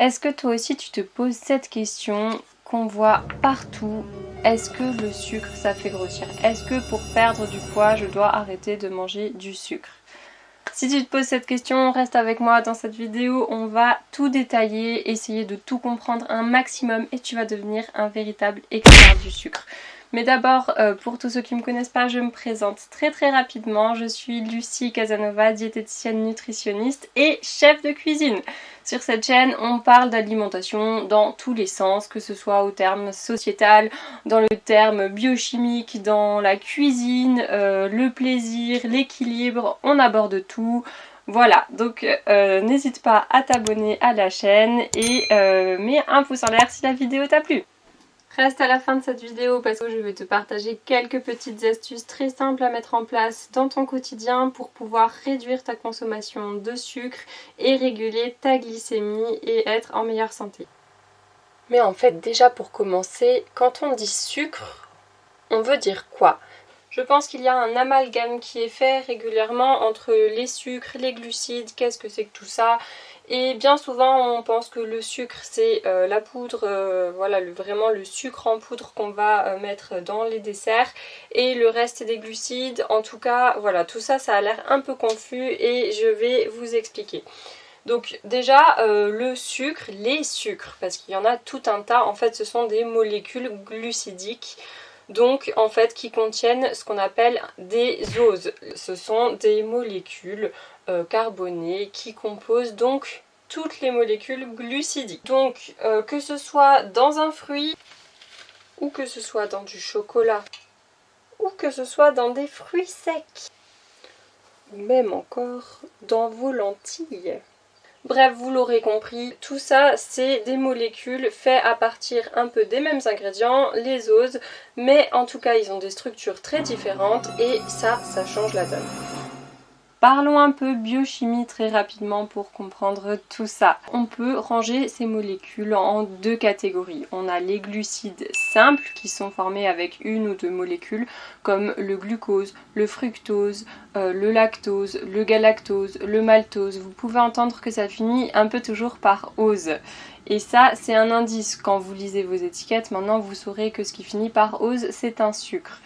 Est-ce que toi aussi tu te poses cette question qu'on voit partout? Est-ce que le sucre ça fait grossir? Est-ce que pour perdre du poids je dois arrêter de manger du sucre? Si tu te poses cette question, reste avec moi dans cette vidéo, on va tout détailler, essayer de tout comprendre un maximum et tu vas devenir un véritable expert du sucre. Mais d'abord, pour tous ceux qui ne me connaissent pas, je me présente très rapidement. Je suis Lucie Casanova, diététicienne nutritionniste et chef de cuisine. Sur cette chaîne, on parle d'alimentation dans tous les sens, que ce soit au terme sociétal, dans le terme biochimique, dans la cuisine, le plaisir, l'équilibre, on aborde tout. Voilà, donc n'hésite pas à t'abonner à la chaîne et mets un pouce en l'air si la vidéo t'a plu. Reste à la fin de cette vidéo parce que je vais te partager quelques petites astuces très simples à mettre en place dans ton quotidien pour pouvoir réduire ta consommation de sucre et réguler ta glycémie et être en meilleure santé. Mais en fait, déjà pour commencer, quand on dit sucre, on veut dire quoi ? Je pense qu'il y a un amalgame qui est fait régulièrement entre les sucres, les glucides, qu'est-ce que c'est que tout ça ? Et bien souvent on pense que le sucre c'est la poudre, voilà vraiment le sucre en poudre qu'on va mettre dans les desserts et le reste des glucides. En tout cas voilà, tout ça ça a l'air un peu confus et je vais vous expliquer. Donc déjà le sucre, les sucres, parce qu'il y en a tout un tas, en fait ce sont des molécules glucidiques. Donc en fait qui contiennent ce qu'on appelle des oses. Ce sont des molécules carbonées qui composent donc toutes les molécules glucidiques. Donc que ce soit dans un fruit, ou que ce soit dans du chocolat, ou que ce soit dans des fruits secs, ou même encore dans vos lentilles. Bref, vous l'aurez compris, tout ça c'est des molécules faites à partir un peu des mêmes ingrédients, les oses, mais en tout cas ils ont des structures très différentes et ça change la donne. Parlons un peu biochimie très rapidement pour comprendre tout ça. On peut ranger ces molécules en deux catégories. On a les glucides simples qui sont formés avec une ou deux molécules comme le glucose, le fructose, le lactose, le galactose, le maltose. Vous pouvez entendre que ça finit un peu toujours par ose. Et ça c'est un indice. Quand vous lisez vos étiquettes, maintenant vous saurez que ce qui finit par ose c'est un sucre.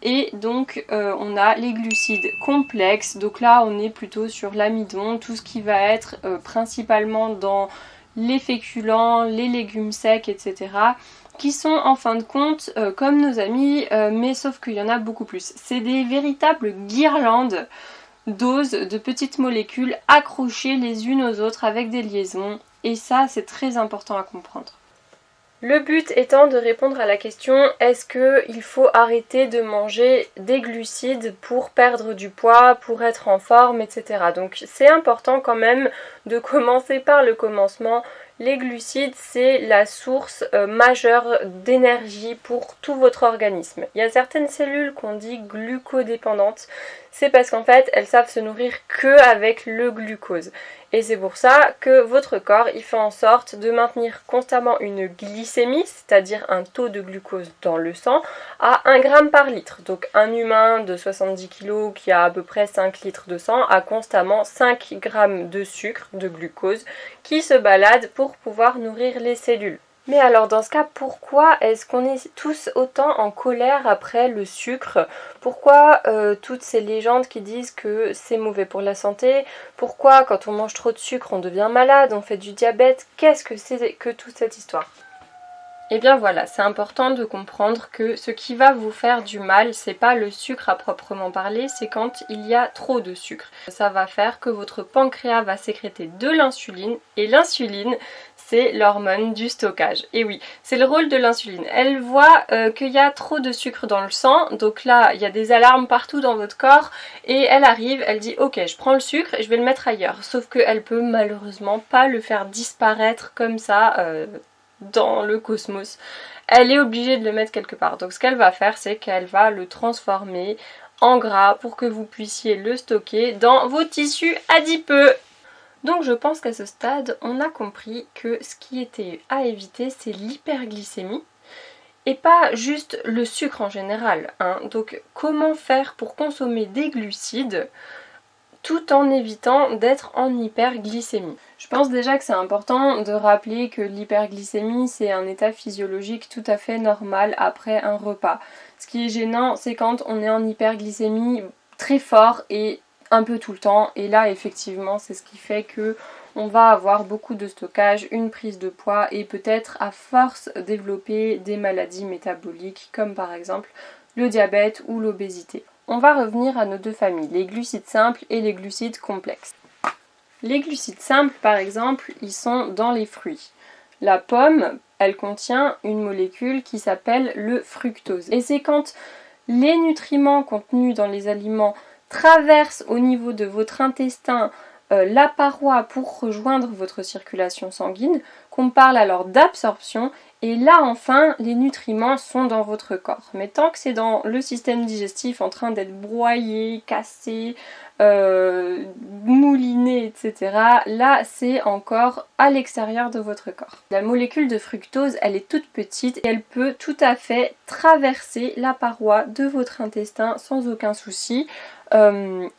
Et donc on a les glucides complexes, donc là on est plutôt sur l'amidon, tout ce qui va être principalement dans les féculents, les légumes secs, etc. qui sont en fin de compte comme nos amis, mais sauf qu'il y en a beaucoup plus. C'est des véritables guirlandes d'oses, de petites molécules accrochées les unes aux autres avec des liaisons, et ça c'est très important à comprendre. Le but étant de répondre à la question est-ce qu'il faut arrêter de manger des glucides pour perdre du poids, pour être en forme, etc. Donc c'est important quand même de commencer par le commencement. Les glucides c'est la source majeure d'énergie pour tout votre organisme. Il y a certaines cellules qu'on dit glucodépendantes, c'est parce qu'en fait elles savent se nourrir que avec le glucose. Et c'est pour ça que votre corps il fait en sorte de maintenir constamment une glycémie, c'est-à-dire un taux de glucose dans le sang, à 1 g par litre. Donc un humain de 70 kg qui a à peu près 5 litres de sang a constamment 5 g de sucre, de glucose, qui se balade pour pouvoir nourrir les cellules. Mais alors dans ce cas, pourquoi est-ce qu'on est tous autant en colère après le sucre? Pourquoi toutes ces légendes qui disent que c'est mauvais pour la santé? Pourquoi quand on mange trop de sucre on devient malade, on fait du diabète? Qu'est-ce que c'est que toute cette histoire? Et bien voilà, c'est important de comprendre que ce qui va vous faire du mal, c'est pas le sucre à proprement parler, c'est quand il y a trop de sucre. Ça va faire que votre pancréas va sécréter de l'insuline, et l'insuline, c'est l'hormone du stockage. Et oui, c'est le rôle de l'insuline. Elle voit qu'il y a trop de sucre dans le sang, donc là, il y a des alarmes partout dans votre corps, et elle arrive, elle dit ok, je prends le sucre et je vais le mettre ailleurs. Sauf qu'elle peut malheureusement pas le faire disparaître comme ça, dans le cosmos. Elle est obligée de le mettre quelque part. Donc ce qu'elle va faire, c'est qu'elle va le transformer en gras pour que vous puissiez le stocker dans vos tissus adipeux. Donc je pense qu'à ce stade, on a compris que ce qui était à éviter, c'est l'hyperglycémie et pas juste le sucre en général, hein. Donc comment faire pour consommer des glucides tout en évitant d'être en hyperglycémie. Je pense déjà que c'est important de rappeler que l'hyperglycémie c'est un état physiologique tout à fait normal après un repas. Ce qui est gênant c'est quand on est en hyperglycémie très fort et un peu tout le temps, et là effectivement c'est ce qui fait que on va avoir beaucoup de stockage, une prise de poids et peut-être à force développer des maladies métaboliques comme par exemple le diabète ou l'obésité. On va revenir à nos deux familles, les glucides simples et les glucides complexes. Les glucides simples par exemple, ils sont dans les fruits. La pomme, elle contient une molécule qui s'appelle le fructose. Et c'est quand les nutriments contenus dans les aliments traversent au niveau de votre intestin la paroi pour rejoindre votre circulation sanguine qu'on parle alors d'absorption, et là enfin les nutriments sont dans votre corps. Mais tant que c'est dans le système digestif en train d'être broyé, cassé, mouliné, etc., là c'est encore à l'extérieur de votre corps. La molécule de fructose, elle est toute petite et elle peut tout à fait traverser la paroi de votre intestin sans aucun souci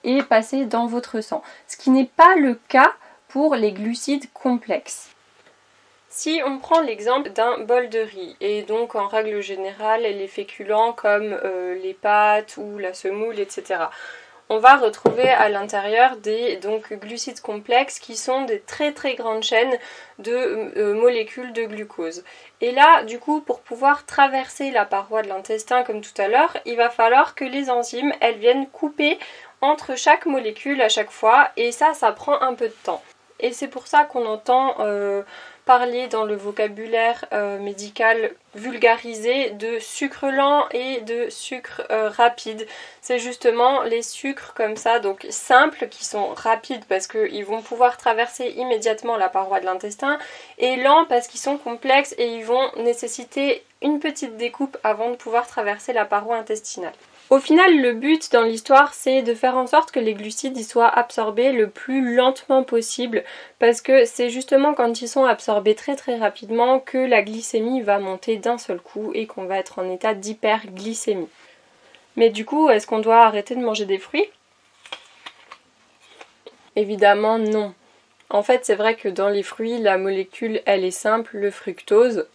et passer dans votre sang. Ce qui n'est pas le cas pour les glucides complexes. Si on prend l'exemple d'un bol de riz, et donc en règle générale les féculents comme les pâtes ou la semoule, etc., on va retrouver à l'intérieur des glucides complexes qui sont des très très grandes chaînes de molécules de glucose. Et là, du coup, pour pouvoir traverser la paroi de l'intestin comme tout à l'heure, il va falloir que les enzymes, elles viennent couper entre chaque molécule à chaque fois, et ça prend un peu de temps. Et c'est pour ça qu'on entend parler dans le vocabulaire médical vulgarisé de sucre lent et de sucre rapide. C'est justement les sucres comme ça, donc simples, qui sont rapides parce qu'ils vont pouvoir traverser immédiatement la paroi de l'intestin, et lents parce qu'ils sont complexes et ils vont nécessiter une petite découpe avant de pouvoir traverser la paroi intestinale. Au final, le but dans l'histoire, c'est de faire en sorte que les glucides y soient absorbés le plus lentement possible, parce que c'est justement quand ils sont absorbés très très rapidement que la glycémie va monter d'un seul coup et qu'on va être en état d'hyperglycémie. Mais du coup, est-ce qu'on doit arrêter de manger des fruits ? Évidemment non. En fait, c'est vrai que dans les fruits, la molécule, elle est simple, le fructose,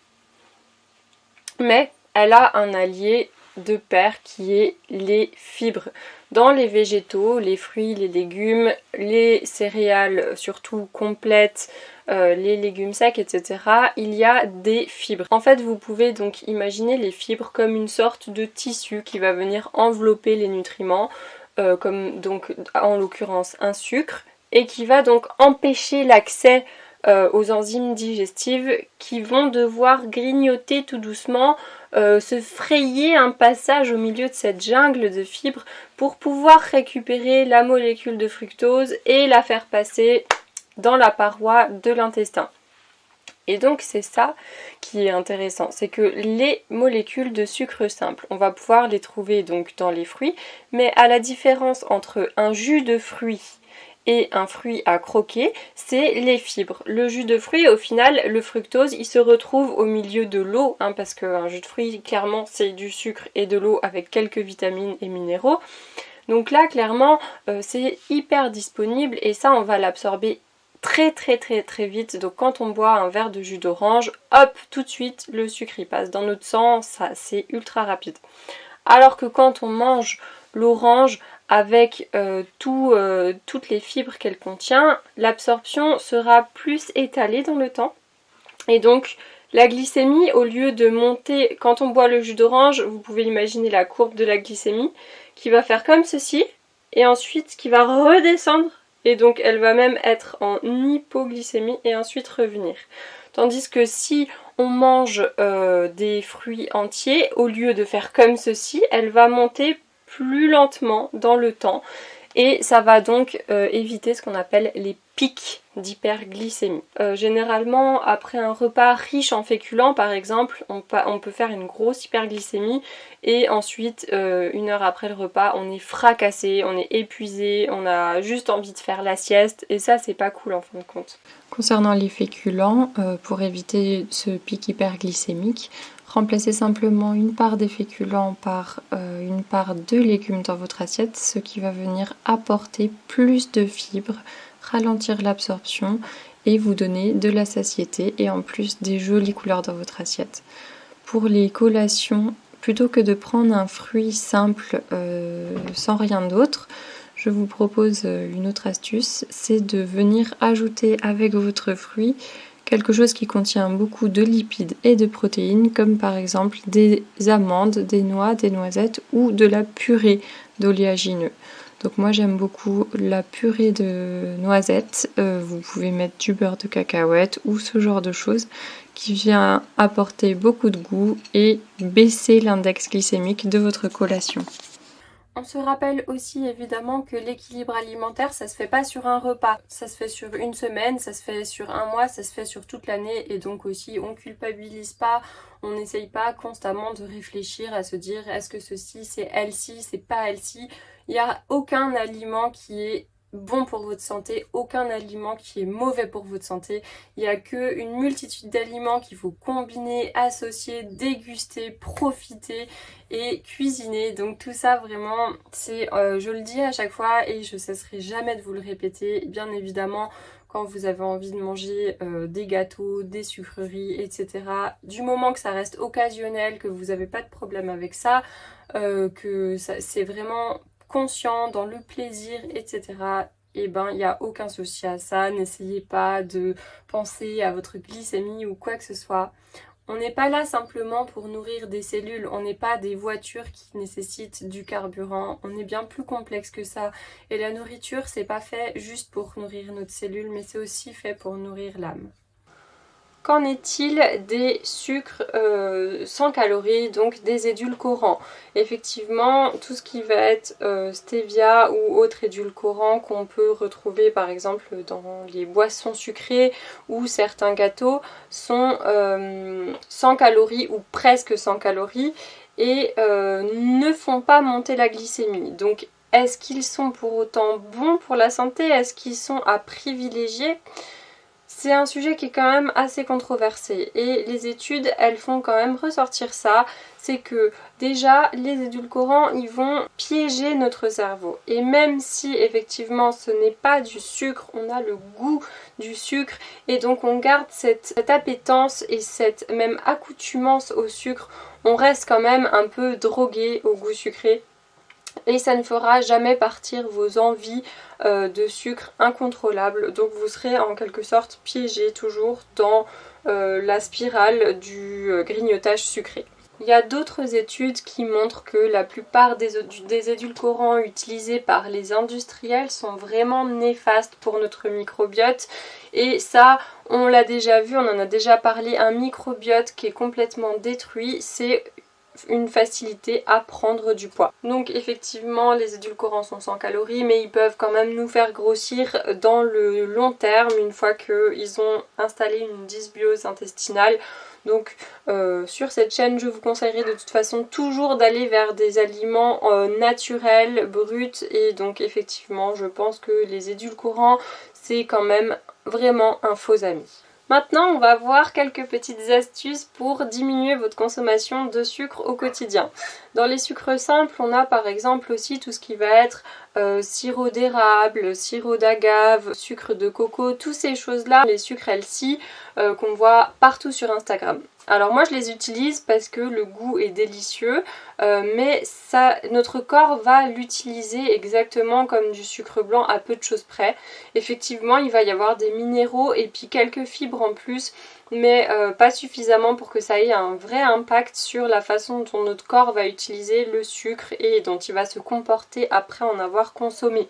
mais elle a un allié de pair qui est les fibres. Dans les végétaux, les fruits, les légumes, les céréales surtout complètes, les légumes secs, etc., il y a des fibres. En fait, vous pouvez donc imaginer les fibres comme une sorte de tissu qui va venir envelopper les nutriments, comme donc en l'occurrence un sucre, et qui va donc empêcher l'accès aux enzymes digestives qui vont devoir grignoter tout doucement, se frayer un passage au milieu de cette jungle de fibres pour pouvoir récupérer la molécule de fructose et la faire passer dans la paroi de l'intestin. Et donc c'est ça qui est intéressant, c'est que les molécules de sucre simple, on va pouvoir les trouver donc dans les fruits, mais à la différence entre un jus de fruits et un fruit à croquer, c'est les fibres. Le jus de fruit, au final, le fructose, il se retrouve au milieu de l'eau, parce qu'un jus de fruit, clairement, c'est du sucre et de l'eau avec quelques vitamines et minéraux. Donc là, clairement, c'est hyper disponible et ça, on va l'absorber très très très très vite. Donc quand on boit un verre de jus d'orange, hop, tout de suite, le sucre, il passe dans notre sang, ça, c'est ultra rapide. Alors que quand on mange l'orange avec toutes les fibres qu'elle contient, l'absorption sera plus étalée dans le temps. Et donc la glycémie, au lieu de monter, quand on boit le jus d'orange, vous pouvez imaginer la courbe de la glycémie qui va faire comme ceci, et ensuite qui va redescendre, et donc elle va même être en hypoglycémie et ensuite revenir. Tandis que si on mange des fruits entiers, au lieu de faire comme ceci, elle va monter plus lentement dans le temps et ça va donc éviter ce qu'on appelle les pics d'hyperglycémie. Généralement, après un repas riche en féculents par exemple, on peut faire une grosse hyperglycémie et ensuite, 1 heure après le repas, on est fracassé, on est épuisé, on a juste envie de faire la sieste et ça c'est pas cool en fin de compte. Concernant les féculents, pour éviter ce pic hyperglycémique, Remplacez simplement une part des féculents par une part de légumes dans votre assiette, ce qui va venir apporter plus de fibres, ralentir l'absorption et vous donner de la satiété et en plus des jolies couleurs dans votre assiette. Pour les collations, plutôt que de prendre un fruit simple sans rien d'autre, je vous propose une autre astuce, c'est de venir ajouter avec votre fruit quelque chose qui contient beaucoup de lipides et de protéines, comme par exemple des amandes, des noix, des noisettes ou de la purée d'oléagineux. Donc moi j'aime beaucoup la purée de noisettes, vous pouvez mettre du beurre de cacahuète ou ce genre de choses qui vient apporter beaucoup de goût et baisser l'index glycémique de votre collation. On se rappelle aussi évidemment que l'équilibre alimentaire, ça se fait pas sur un repas, ça se fait sur une semaine, ça se fait sur un mois, ça se fait sur toute l'année et donc aussi on culpabilise pas, on n'essaye pas constamment de réfléchir à se dire est-ce que ceci c'est healthy, c'est pas healthy. Il n'y a aucun aliment qui est bon pour votre santé, aucun aliment qui est mauvais pour votre santé. Il n'y a qu'une multitude d'aliments qu'il faut combiner, associer, déguster, profiter et cuisiner. Donc tout ça vraiment, c'est, je le dis à chaque fois et je cesserai jamais de vous le répéter. Bien évidemment, quand vous avez envie de manger des gâteaux, des sucreries, etc. Du moment que ça reste occasionnel, que vous n'avez pas de problème avec ça, que c'est vraiment conscient, dans le plaisir, etc. Et ben, il n'y a aucun souci à ça. N'essayez pas de penser à votre glycémie ou quoi que ce soit. On n'est pas là simplement pour nourrir des cellules, on n'est pas des voitures qui nécessitent du carburant, on est bien plus complexe que ça. Et la nourriture, c'est pas fait juste pour nourrir notre cellule, mais c'est aussi fait pour nourrir l'âme. Qu'en est-il des sucres sans calories, donc des édulcorants? Effectivement, tout ce qui va être stevia ou autre édulcorant qu'on peut retrouver par exemple dans les boissons sucrées ou certains gâteaux sont sans calories ou presque sans calories et ne font pas monter la glycémie. Donc est-ce qu'ils sont pour autant bons pour la santé? Est-ce qu'ils sont à privilégier? C'est un sujet qui est quand même assez controversé et les études elles font quand même ressortir ça, c'est que déjà les édulcorants ils vont piéger notre cerveau et même si effectivement ce n'est pas du sucre, on a le goût du sucre et donc on garde cette appétence et cette même accoutumance au sucre, on reste quand même un peu drogué au goût sucré. Et ça ne fera jamais partir vos envies de sucre incontrôlables. Donc vous serez en quelque sorte piégé toujours dans la spirale du grignotage sucré. Il y a d'autres études qui montrent que la plupart des édulcorants utilisés par les industriels sont vraiment néfastes pour notre microbiote. Et ça, on l'a déjà vu, on en a déjà parlé, un microbiote qui est complètement détruit, c'est une facilité à prendre du poids. Donc effectivement les édulcorants sont sans calories mais ils peuvent quand même nous faire grossir dans le long terme une fois qu'ils ont installé une dysbiose intestinale. Donc sur cette chaîne je vous conseillerais de toute façon toujours d'aller vers des aliments naturels, bruts et donc effectivement je pense que les édulcorants c'est quand même vraiment un faux ami. Maintenant, on va voir quelques petites astuces pour diminuer votre consommation de sucre au quotidien. Dans les sucres simples, on a par exemple aussi tout ce qui va être sirop d'érable, sirop d'agave, sucre de coco, toutes ces choses-là, les sucres healthy qu'on voit partout sur Instagram. Alors moi je les utilise parce que le goût est délicieux, mais ça, notre corps va l'utiliser exactement comme du sucre blanc à peu de choses près. Effectivement il va y avoir des minéraux et puis quelques fibres en plus, mais pas suffisamment pour que ça ait un vrai impact sur la façon dont notre corps va utiliser le sucre et dont il va se comporter après en avoir consommé.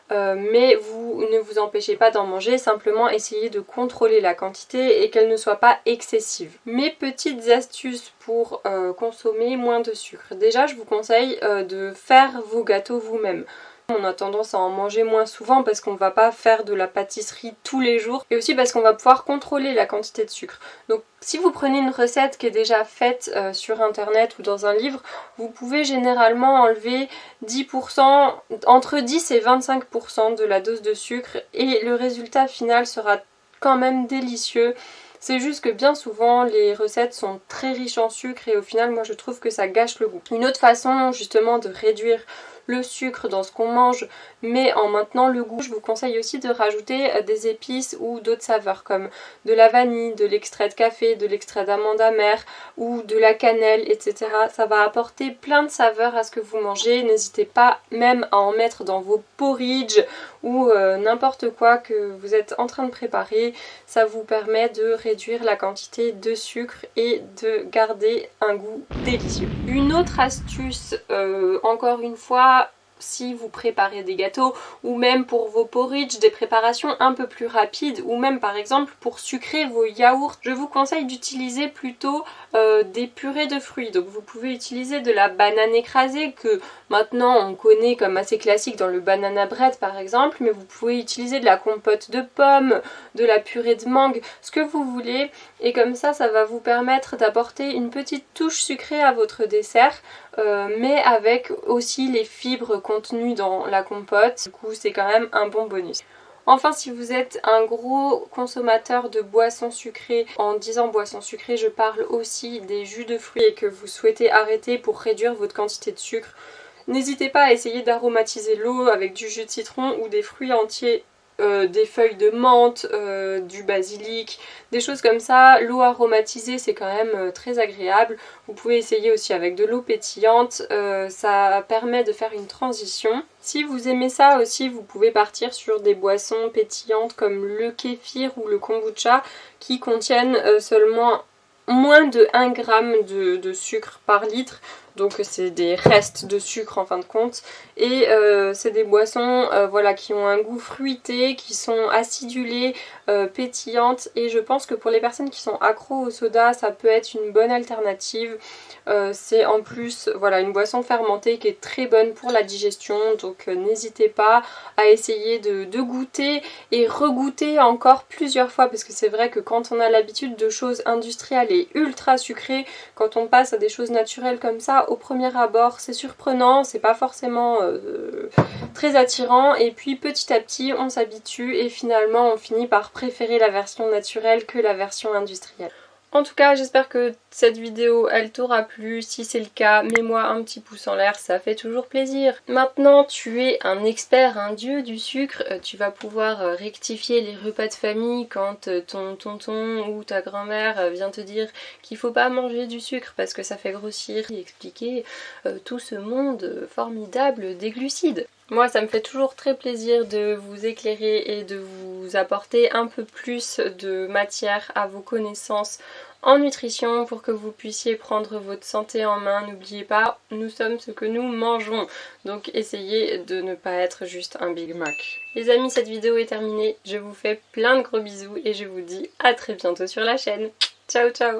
Mais vous ne vous empêchez pas d'en manger, simplement essayez de contrôler la quantité et qu'elle ne soit pas excessive. Mes petites astuces pour consommer moins de sucre. Déjà je vous conseille de faire vos gâteaux vous-même. On a tendance à en manger moins souvent parce qu'on ne va pas faire de la pâtisserie tous les jours et aussi parce qu'on va pouvoir contrôler la quantité de sucre. Donc si vous prenez une recette qui est déjà faite sur internet ou dans un livre, vous pouvez généralement enlever 10%, entre 10 et 25% de la dose de sucre et le résultat final sera quand même délicieux. C'est juste que bien souvent les recettes sont très riches en sucre et au final moi je trouve que ça gâche le goût. Une autre façon justement de réduire le sucre dans ce qu'on mange mais en maintenant le goût, je vous conseille aussi de rajouter des épices ou d'autres saveurs comme de la vanille, de l'extrait de café, de l'extrait d'amande amère ou de la cannelle, etc. Ça va apporter plein de saveurs à ce que vous mangez. N'hésitez pas même à en mettre dans vos porridge ou n'importe quoi que vous êtes en train de préparer. Ça vous permet de réduire la quantité de sucre et de garder un goût délicieux. Une autre astuce, encore une fois, si vous préparez des gâteaux ou même pour vos porridge, des préparations un peu plus rapides ou même par exemple pour sucrer vos yaourts, je vous conseille d'utiliser plutôt des purées de fruits. Donc vous pouvez utiliser de la banane écrasée que maintenant on connaît comme assez classique dans le banana bread par exemple, mais vous pouvez utiliser de la compote de pommes, de la purée de mangue, ce que vous voulez, et comme ça va vous permettre d'apporter une petite touche sucrée à votre dessert, mais avec aussi les fibres contenues dans la compote. Du coup c'est quand même un bon bonus. Enfin, si vous êtes un gros consommateur de boissons sucrées, en disant boissons sucrées, je parle aussi des jus de fruits et que vous souhaitez arrêter pour réduire votre quantité de sucre, n'hésitez pas à essayer d'aromatiser l'eau avec du jus de citron ou des fruits entiers, des feuilles de menthe, du basilic, des choses comme ça. L'eau aromatisée c'est quand même très agréable. Vous pouvez essayer aussi avec de l'eau pétillante, ça permet de faire une transition. Si vous aimez ça aussi, vous pouvez partir sur des boissons pétillantes comme le kéfir ou le kombucha qui contiennent seulement moins de 1 g de sucre par litre. Donc c'est des restes de sucre en fin de compte. Et c'est des boissons voilà, qui ont un goût fruité, qui sont acidulées, pétillantes. Et je pense que pour les personnes qui sont accros au soda, ça peut être une bonne alternative. C'est en plus voilà, une boisson fermentée qui est très bonne pour la digestion. Donc n'hésitez pas à essayer de goûter et regoûter encore plusieurs fois. Parce que c'est vrai que quand on a l'habitude de choses industrielles et ultra sucrées, quand on passe à des choses naturelles comme ça, au premier abord c'est surprenant, c'est pas forcément très attirant, et puis petit à petit on s'habitue et finalement on finit par préférer la version naturelle que la version industrielle. En tout cas, j'espère que cette vidéo elle t'aura plu. Si c'est le cas, mets-moi un petit pouce en l'air, ça fait toujours plaisir. Maintenant tu es un expert, un dieu du sucre, tu vas pouvoir rectifier les repas de famille quand ton tonton ou ta grand-mère vient te dire qu'il faut pas manger du sucre parce que ça fait grossir, et expliquer tout ce monde formidable des glucides. Moi ça me fait toujours très plaisir de vous éclairer et de vous apporter un peu plus de matière à vos connaissances en nutrition pour que vous puissiez prendre votre santé en main. N'oubliez pas, nous sommes ce que nous mangeons, donc essayez de ne pas être juste un Big Mac. Les amis, cette vidéo est terminée, je vous fais plein de gros bisous et je vous dis à très bientôt sur la chaîne. Ciao ciao.